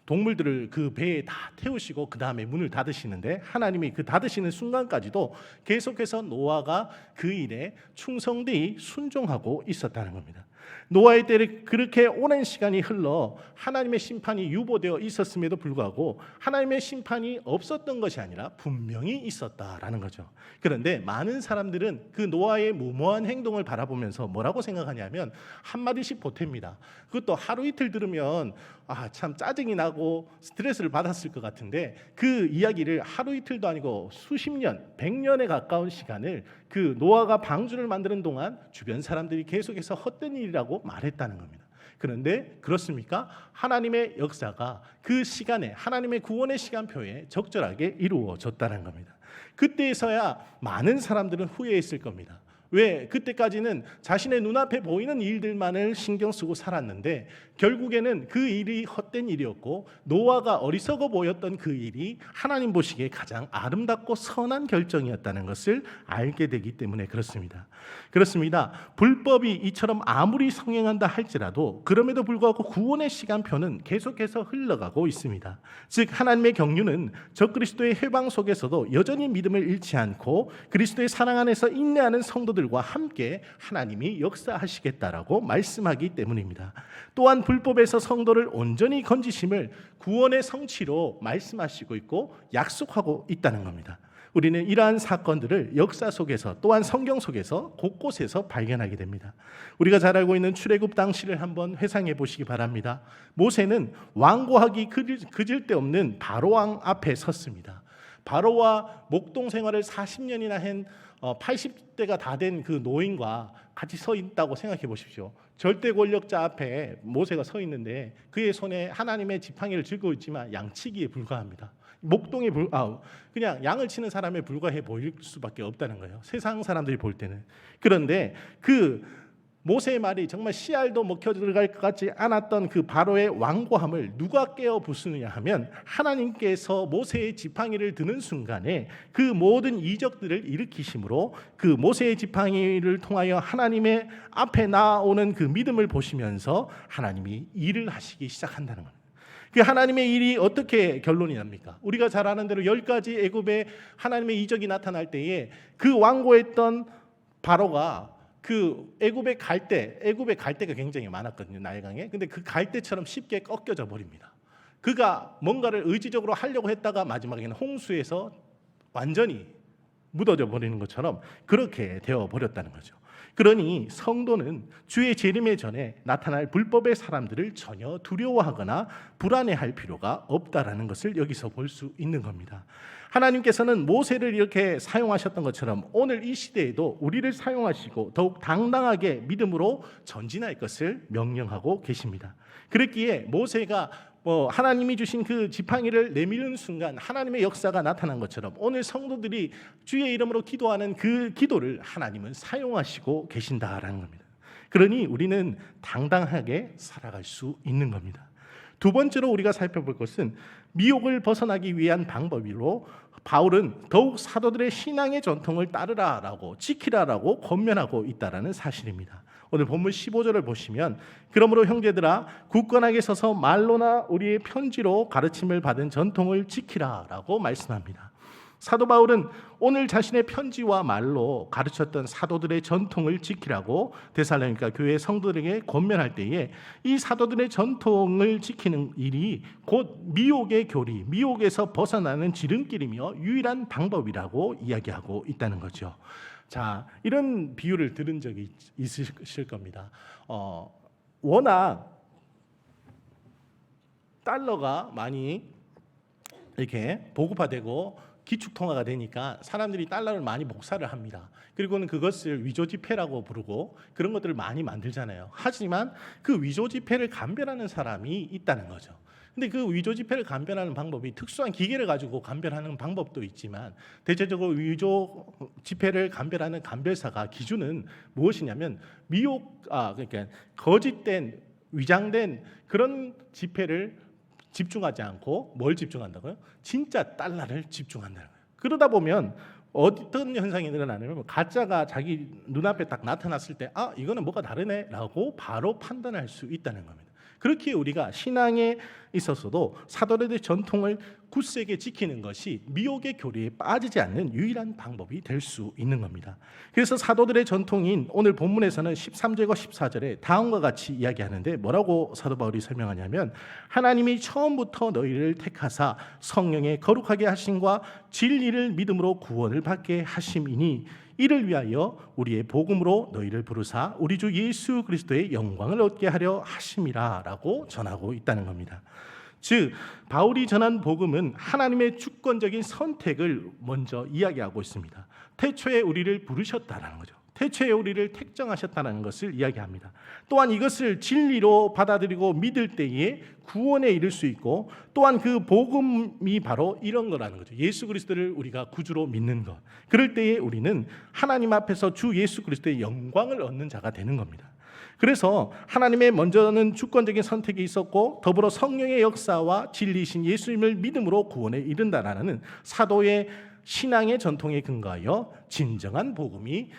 S1: 동물들을 그 배에 다 태우시고 그 다음에 문을 닫으시는데 하나님이 그 닫으시는 순간까지도 계속해서 노아가 그 일에 충성되이 순종하고 있었다는 겁니다. 노아의 때에 그렇게 오랜 시간이 흘러 하나님의 심판이 유보되어 있었음에도 불구하고 하나님의 심판이 없었던 것이 아니라 분명히 있었다라는 거죠. 그런데 많은 사람들은 그 노아의 무모한 행동을 바라보면서 뭐라고 생각하냐면 한마디씩 보탭니다. 그것도 하루 이틀 들으면 참 짜증이 나고 스트레스를 받았을 것 같은데 그 이야기를 하루 이틀도 아니고 수십 년, 100년에 가까운 시간을 그 노아가 방주를 만드는 동안 주변 사람들이 계속해서 헛된 일이라고 말했다는 겁니다. 그런데 그렇습니까? 하나님의 역사가 그 시간에 하나님의 구원의 시간표에 적절하게 이루어졌다는 겁니다. 그때에서야 많은 사람들은 후회했을 겁니다. 왜? 그때까지는 자신의 눈앞에 보이는 일들만을 신경 쓰고 살았는데 결국에는 그 일이 헛된 일이었고 노아가 어리석어 보였던 그 일이 하나님 보시기에 가장 아름답고 선한 결정이었다는 것을 알게 되기 때문에 그렇습니다. 불법이 이처럼 아무리 성행한다 할지라도 그럼에도 불구하고 구원의 시간표는 계속해서 흘러가고 있습니다. 즉 하나님의 경륜은 적그리스도의 해방 속에서도 여전히 믿음을 잃지 않고 그리스도의 사랑 안에서 인내하는 성도들과 함께 하나님이 역사하시겠다라고 말씀하기 때문입니다. 또한 불법에서 성도를 온전히 건지심을 구원의 성취로 말씀하시고 있고 약속하고 있다는 겁니다. 우리는 이러한 사건들을 역사 속에서 또한 성경 속에서 곳곳에서 발견하게 됩니다. 우리가 잘 알고 있는 출애굽 당시를 한번 회상해 보시기 바랍니다. 모세는 완고하기 그질데없는 바로왕 앞에 섰습니다. 바로와 목동 생활을 40년이나 한 80대가 다 된 그 노인과 같이 서 있다고 생각해 보십시오. 절대 권력자 앞에 모세가 서 있는데 그의 손에 하나님의 지팡이를 쥐고 있지만 양치기에 불과합니다. 목동에 그냥 양을 치는 사람에 불과해 보일 수밖에 없다는 거예요. 세상 사람들이 볼 때는. 그런데 그 모세의 말이 정말 씨알도 먹혀 들어갈 것 같지 않았던 그 바로의 완고함을 누가 깨어 부수느냐 하면 하나님께서 모세의 지팡이를 드는 순간에 그 모든 이적들을 일으키심으로 그 모세의 지팡이를 통하여 하나님의 앞에 나오는 그 믿음을 보시면서 하나님이 일을 하시기 시작한다는 겁니다. 그 하나님의 일이 어떻게 결론이 납니까? 우리가 잘 아는 대로 10가지 애굽에 하나님의 이적이 나타날 때에 그 완고했던 바로가 그 애굽의 갈대가 굉장히 많았거든요. 나일강에. 근데 그 갈대처럼 쉽게 꺾여져 버립니다. 그가 뭔가를 의지적으로 하려고 했다가 마지막에는 홍수에서 완전히 묻어져 버리는 것처럼 그렇게 되어 버렸다는 거죠. 그러니 성도는 주의 재림의 전에 나타날 불법의 사람들을 전혀 두려워하거나 불안해할 필요가 없다라는 것을 여기서 볼 수 있는 겁니다. 하나님께서는 모세를 이렇게 사용하셨던 것처럼 오늘 이 시대에도 우리를 사용하시고 더욱 당당하게 믿음으로 전진할 것을 명령하고 계십니다. 그랬기에 모세가 하나님이 주신 그 지팡이를 내미는 순간 하나님의 역사가 나타난 것처럼 오늘 성도들이 주의 이름으로 기도하는 그 기도를 하나님은 사용하시고 계신다라는 겁니다. 그러니 우리는 당당하게 살아갈 수 있는 겁니다. 두 번째로 우리가 살펴볼 것은 미혹을 벗어나기 위한 방법으로 바울은 더욱 사도들의 신앙의 전통을 따르라라고 지키라라고 권면하고 있다라는 사실입니다. 오늘 본문 15절을 보시면 그러므로 형제들아 굳건하게 서서 말로나 우리의 편지로 가르침을 받은 전통을 지키라라고 말씀합니다. 사도 바울은 오늘 자신의 편지와 말로 가르쳤던 사도들의 전통을 지키라고 데살로니가 교회 성도들에게 권면할 때에 이 사도들의 전통을 지키는 일이 곧 미혹의 교리, 미혹에서 벗어나는 지름길이며 유일한 방법이라고 이야기하고 있다는 거죠. 자, 이런 비유를 들은 적이 있으실 겁니다. 워낙 달러가 많이 이렇게 보급화되고 기축통화가 되니까 사람들이 달러를 많이 복사를 합니다. 그리고는 그것을 위조지폐라고 부르고 그런 것들을 많이 만들잖아요. 하지만 그 위조지폐를 감별하는 사람이 있다는 거죠. 근데 그 위조지폐를 감별하는 방법이 특수한 기계를 가지고 감별하는 방법도 있지만 대체적으로 위조지폐를 감별하는 감별사가 기준은 무엇이냐면 그러니까 거짓된 위장된 그런 지폐를 집중하지 않고 뭘 집중한다고요? 진짜 달러를 집중한다는 거예요. 그러다 보면 어떤 현상이 일어나냐면 가짜가 자기 눈앞에 딱 나타났을 때 이거는 뭐가 다르네 라고 바로 판단할 수 있다는 겁니다. 그렇게 우리가 신앙에 있어서도 사도들의 전통을 굳세게 지키는 것이 미혹의 교리에 빠지지 않는 유일한 방법이 될 수 있는 겁니다. 그래서 사도들의 전통인 오늘 본문에서는 13절과 14절에 다음과 같이 이야기하는데 뭐라고 사도 바울이 설명하냐면 하나님이 처음부터 너희를 택하사 성령에 거룩하게 하심과 진리를 믿음으로 구원을 받게 하심이니 이를 위하여 우리의 복음으로 너희를 부르사 우리 주 예수 그리스도의 영광을 얻게 하려 하심이라 라고 전하고 있다는 겁니다. 즉 바울이 전한 복음은 하나님의 주권적인 선택을 먼저 이야기하고 있습니다. 태초에 우리를 부르셨다라는 거죠. 태초에 우리를 택정하셨다는 것을 이야기합니다. 또한 이것을 진리로 받아들이고 믿을 때에 구원에 이를 수 있고 또한 그 복음이 바로 이런 거라는 거죠. 예수 그리스도를 우리가 구주로 믿는 것. 그럴 때에 우리는 하나님 앞에서 주 예수 그리스도의 영광을 얻는 자가 되는 겁니다. 그래서 하나님의 먼저는 주권적인 선택이 있었고 더불어 성령의 역사와 진리이신 예수님을 믿음으로 구원에 이른다라는 사도의 신앙의 전통에 근거하여 진정한 복음이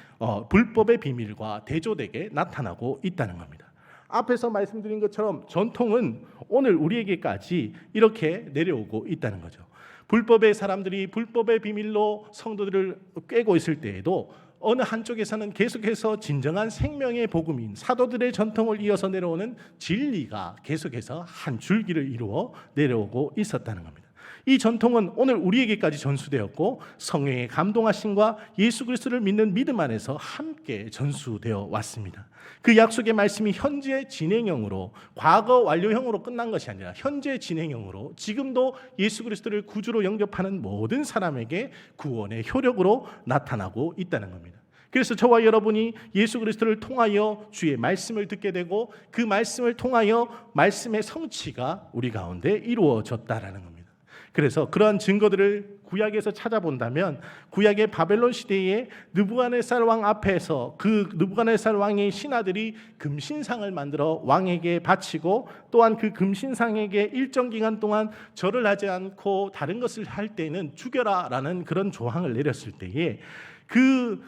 S1: 불법의 비밀과 대조되게 나타나고 있다는 겁니다. 앞에서 말씀드린 것처럼 전통은 오늘 우리에게까지 이렇게 내려오고 있다는 거죠. 불법의 사람들이 불법의 비밀로 성도들을 꿰고 있을 때에도 어느 한쪽에서는 계속해서 진정한 생명의 복음인 사도들의 전통을 이어서 내려오는 진리가 계속해서 한 줄기를 이루어 내려오고 있었다는 겁니다. 이 전통은 오늘 우리에게까지 전수되었고 성령의 감동하심과 예수 그리스도를 믿는 믿음 안에서 함께 전수되어 왔습니다. 그 약속의 말씀이 현재 진행형으로 과거 완료형으로 끝난 것이 아니라 현재 진행형으로 지금도 예수 그리스도를 구주로 영접하는 모든 사람에게 구원의 효력으로 나타나고 있다는 겁니다. 그래서 저와 여러분이 예수 그리스도를 통하여 주의 말씀을 듣게 되고 그 말씀을 통하여 말씀의 성취가 우리 가운데 이루어졌다라는 겁니다. 그래서 그러한 증거들을 구약에서 찾아본다면 구약의 바벨론 시대에 느부갓네살 왕 앞에서 그 느부갓네살 왕의 신하들이 금신상을 만들어 왕에게 바치고 또한 그 금신상에게 일정 기간 동안 절을 하지 않고 다른 것을 할 때는 죽여라라는 그런 조항을 내렸을 때에 그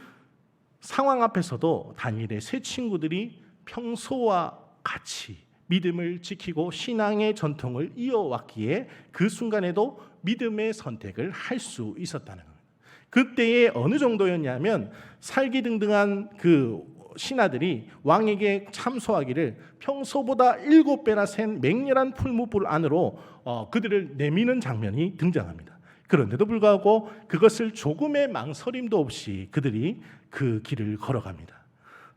S1: 상황 앞에서도 다니엘의 세 친구들이 평소와 같이 믿음을 지키고 신앙의 전통을 이어왔기에 그 순간에도 믿음의 선택을 할 수 있었다는 겁니다. 그때에 어느 정도였냐면 살기등등한 그 신하들이 왕에게 참소하기를 평소보다 7배나 센 맹렬한 풀무불 안으로 그들을 내미는 장면이 등장합니다. 그런데도 불구하고 그것을 조금의 망설임도 없이 그들이 그 길을 걸어갑니다.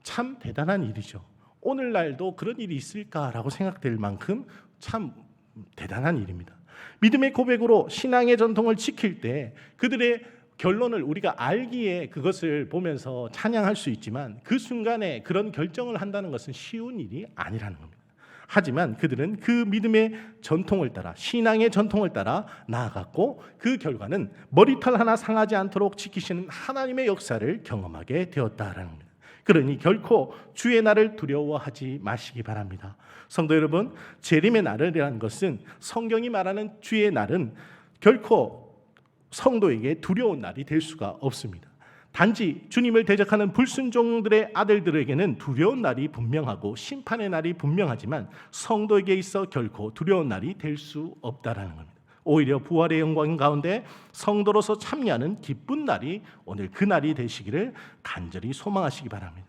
S1: 참 대단한 일이죠. 오늘날도 그런 일이 있을까라고 생각될 만큼 참 대단한 일입니다. 믿음의 고백으로 신앙의 전통을 지킬 때 그들의 결론을 우리가 알기에 그것을 보면서 찬양할 수 있지만 그 순간에 그런 결정을 한다는 것은 쉬운 일이 아니라는 겁니다. 하지만 그들은 그 믿음의 전통을 따라 신앙의 전통을 따라 나아갔고 그 결과는 머리털 하나 상하지 않도록 지키시는 하나님의 역사를 경험하게 되었다라는 겁니다. 그러니 결코 주의 날을 두려워하지 마시기 바랍니다. 성도 여러분, 재림의 날이라는 것은 성경이 말하는 주의 날은 결코 성도에게 두려운 날이 될 수가 없습니다. 단지 주님을 대적하는 불순종들의 아들들에게는 두려운 날이 분명하고 심판의 날이 분명하지만 성도에게 있어 결코 두려운 날이 될 수 없다라는 겁니다. 오히려 부활의 영광 가운데 성도로서 참여하는 기쁜 날이 오늘 그 날이 되시기를 간절히 소망하시기 바랍니다.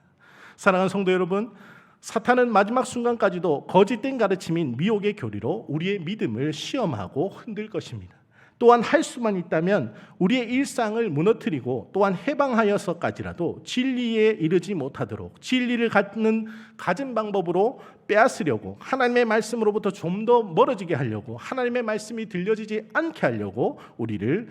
S1: 사랑하는 성도 여러분, 사탄은 마지막 순간까지도 거짓된 가르침인 미혹의 교리로 우리의 믿음을 시험하고 흔들 것입니다. 또한 할 수만 있다면 우리의 일상을 무너뜨리고 또한 해방하여서까지라도 진리에 이르지 못하도록 진리를 가진 방법으로 빼앗으려고 하나님의 말씀으로부터 좀 더 멀어지게 하려고 하나님의 말씀이 들려지지 않게 하려고 우리를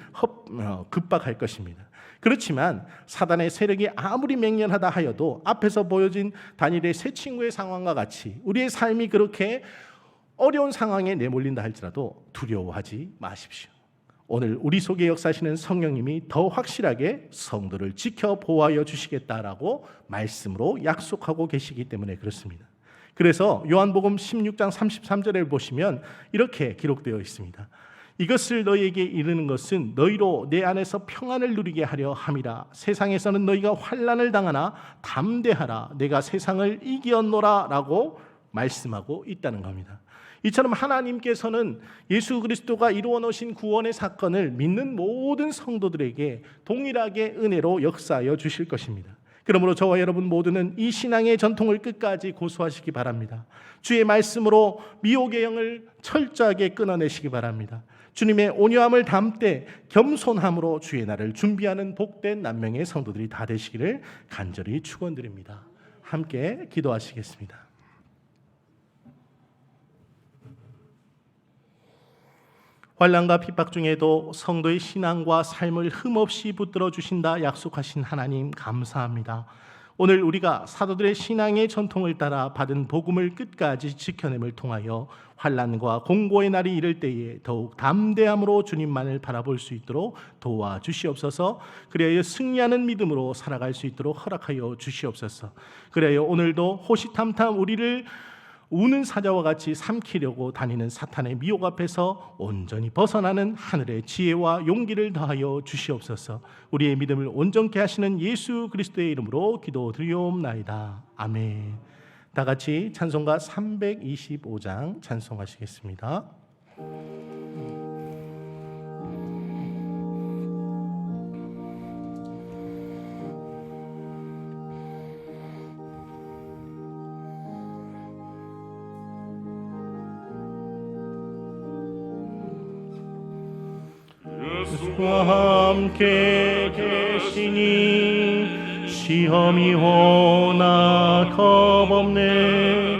S1: 급박할 것입니다. 그렇지만 사단의 세력이 아무리 맹렬하다 하여도 앞에서 보여진 다니엘의 세 친구의 상황과 같이 우리의 삶이 그렇게 어려운 상황에 내몰린다 할지라도 두려워하지 마십시오. 오늘 우리 속에 역사하시는 성령님이 더 확실하게 성도를 지켜 보호하여 주시겠다라고 말씀으로 약속하고 계시기 때문에 그렇습니다. 그래서 요한복음 16장 33절을 보시면 이렇게 기록되어 있습니다. 이것을 너희에게 이르는 것은 너희로 내 안에서 평안을 누리게 하려 함이라. 세상에서는 너희가 환난을 당하나 담대하라. 내가 세상을 이기었노라 라고 말씀하고 있다는 겁니다. 이처럼 하나님께서는 예수 그리스도가 이루어 놓으신 구원의 사건을 믿는 모든 성도들에게 동일하게 은혜로 역사하여 주실 것입니다. 그러므로 저와 여러분 모두는 이 신앙의 전통을 끝까지 고수하시기 바랍니다. 주의 말씀으로 미혹의 영을 철저하게 끊어내시기 바랍니다. 주님의 온유함을 담되 겸손함으로 주의 날을 준비하는 복된 남명의 성도들이 다 되시기를 간절히 축원드립니다. 함께 기도하시겠습니다. 환난과 핍박 중에도 성도의 신앙과 삶을 흠없이 붙들어 주신다 약속하신 하나님 감사합니다. 오늘 우리가 사도들의 신앙의 전통을 따라 받은 복음을 끝까지 지켜냄을 통하여 환난과 공고의 날이 이를 때에 더욱 담대함으로 주님만을 바라볼 수 있도록 도와주시옵소서. 그래야 승리하는 믿음으로 살아갈 수 있도록 허락하여 주시옵소서. 그래야 오늘도 호시탐탐 우리를 우는 사자와 같이 삼키려고 다니는 사탄의 미혹 앞에서 온전히 벗어나는 하늘의 지혜와 용기를 더하여 주시옵소서. 우리의 믿음을 온전케 하시는 예수 그리스도의 이름으로 기도드리옵나이다. 아멘. 다 같이 찬송가 325장 찬송하시겠습니다. 예수와 함께 계시니 시험이 오나 겁없네.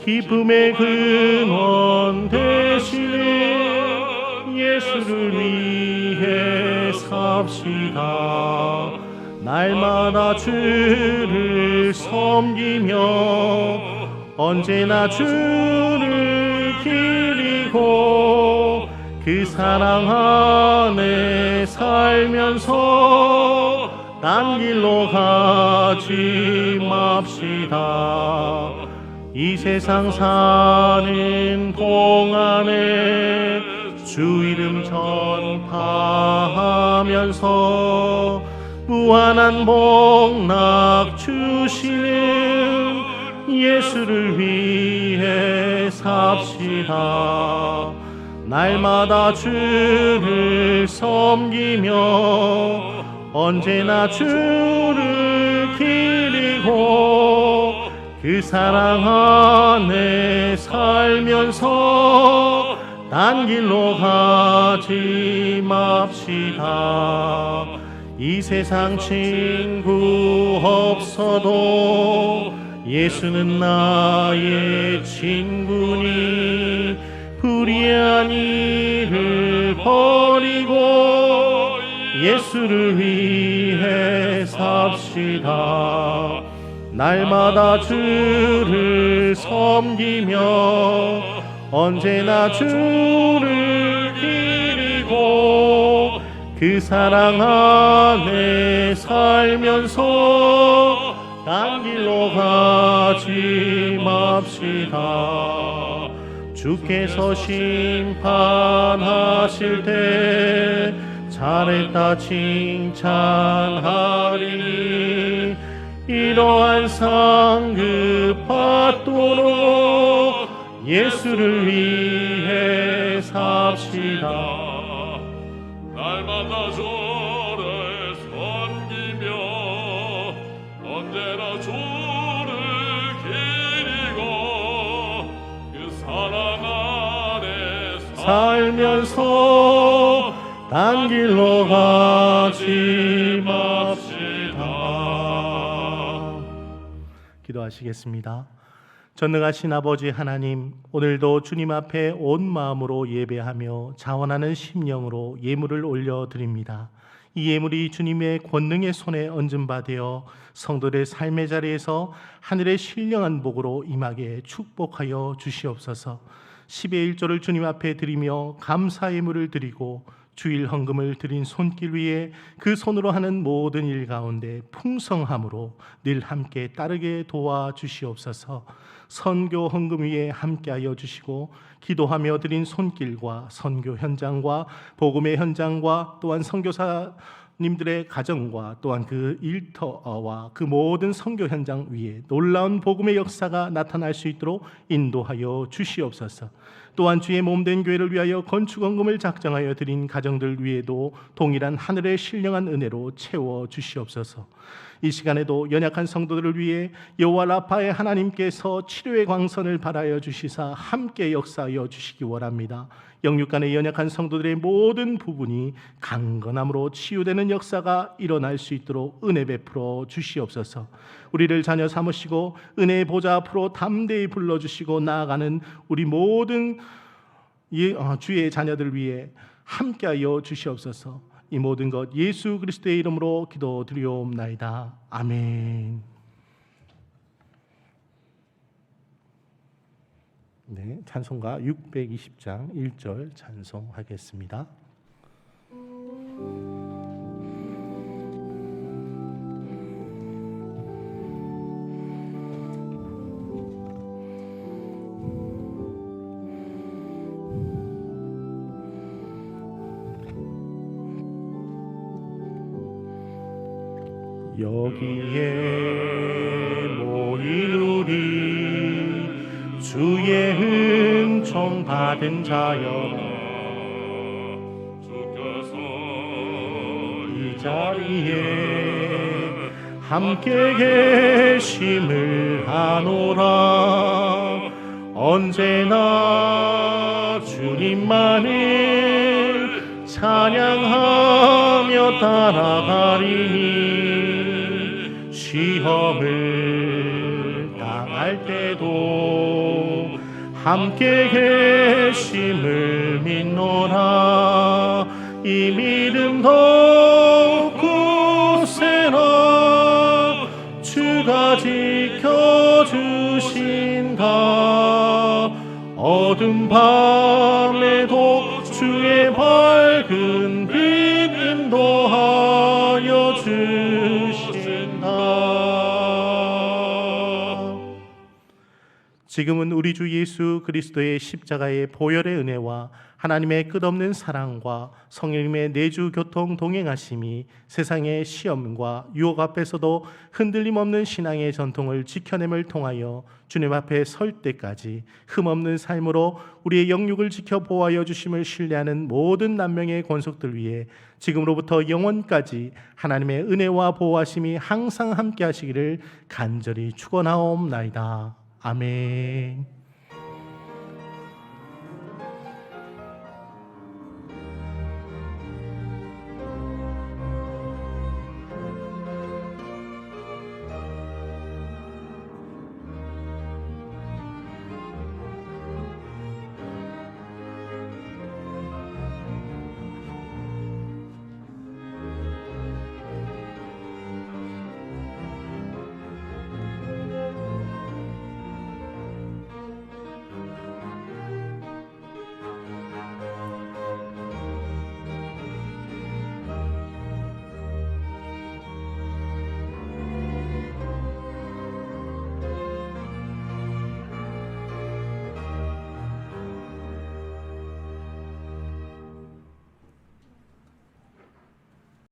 S1: 기쁨의 근원 되시는 예수를 위해 삽시다. 날마다 주를 섬기며 언제나 주를 기리고 그 사랑 안에 살면서 딴 길로 가지 맙시다. 이 세상 사는 동안에 주 이름 전파하면서 무한한 복락 주시는 예수를 위해 삽시다. 날마다 주를 섬기며 언제나 주를 기리고 그 사랑 안에 살면서 딴 길로 가지 맙시다. 이 세상 친구 없어도 예수는 나의 친구니 불의한 일을 버리고 예수를 위해 삽시다. 날마다 주를 섬기며 언제나 주를 기리고 그 사랑 안에 살면서 딴 길로 가지 맙시다. 주께서 심판하실 때 잘했다 칭찬하리니 이러한 상급 받도록 예수를 위해 삽시다.
S2: 날마다 주를 섬기며 언제나 주를 기리고 그 사랑 안에
S1: 살면서 딴 길로 가지 맙시다. 기도하시겠습니다. 전능하신 아버지 하나님, 오늘도 주님 앞에 온 마음으로 예배하며 자원하는 심령으로 예물을 올려드립니다. 이 예물이 주님의 권능의 손에 얹은 바 되어 성도들의 삶의 자리에서 하늘의 신령한 복으로 임하게 축복하여 주시옵소서. 10의 1조를 주님 앞에 드리며 감사 예물을 드리고 주일 헌금을 드린 손길 위에 그 손으로 하는 모든 일 가운데 풍성함으로 늘 함께 따르게 도와주시옵소서. 선교 헌금 위에 함께하여 주시고 기도하며 드린 손길과 선교 현장과 복음의 현장과 또한 선교사 님들의 가정과 또한 그 일터와 그 모든 선교 현장 위에 놀라운 복음의 역사가 나타날 수 있도록 인도하여 주시옵소서. 또한 주의 몸된 교회를 위하여 건축원금을 작정하여 드린 가정들 위에도 동일한 하늘의 신령한 은혜로 채워 주시옵소서. 이 시간에도 연약한 성도들을 위해 여호와 라파의 하나님께서 치료의 광선을 발하여 주시사 함께 역사하여 주시기 원합니다. 영육간의 연약한 성도들의 모든 부분이 강건함으로 치유되는 역사가 일어날 수 있도록 은혜 베풀어 주시옵소서. 우리를 자녀 삼으시고 은혜의 보좌 앞으로 담대히 불러주시고 나아가는 우리 모든 주의 자녀들 위해 함께하여 주시옵소서. 이 모든 것 예수 그리스도의 이름으로 기도드리옵나이다. 아멘. 네, 찬송가 620장 1절 찬송하겠습니다. 여기에 모인 우리 주의 은총 받은 자여,
S2: 주께서
S1: 이 자리에 함께 계심을 아노라. 언제나 주님만을 찬양하며 따라가리니 시험을 당할 때도 함께 계심을 믿노라. 이 믿음 더욱 굳세라. 주가 지켜주신다. 어둠 밤에도 주의 밝은 빛 인도하여 주신다. 지금은 우리 주 예수 그리스도의 십자가의 보혈의 은혜와 하나님의 끝없는 사랑과 성령님의 내주 교통 동행하심이 세상의 시험과 유혹 앞에서도 흔들림 없는 신앙의 전통을 지켜냄을 통하여 주님 앞에 설 때까지 흠없는 삶으로 우리의 영육을 지켜 보호하여 주심을 신뢰하는 모든 남명의 권속들 위해 지금으로부터 영원까지 하나님의 은혜와 보호하심이 항상 함께 하시기를 간절히 축원하옵나이다. 아멘.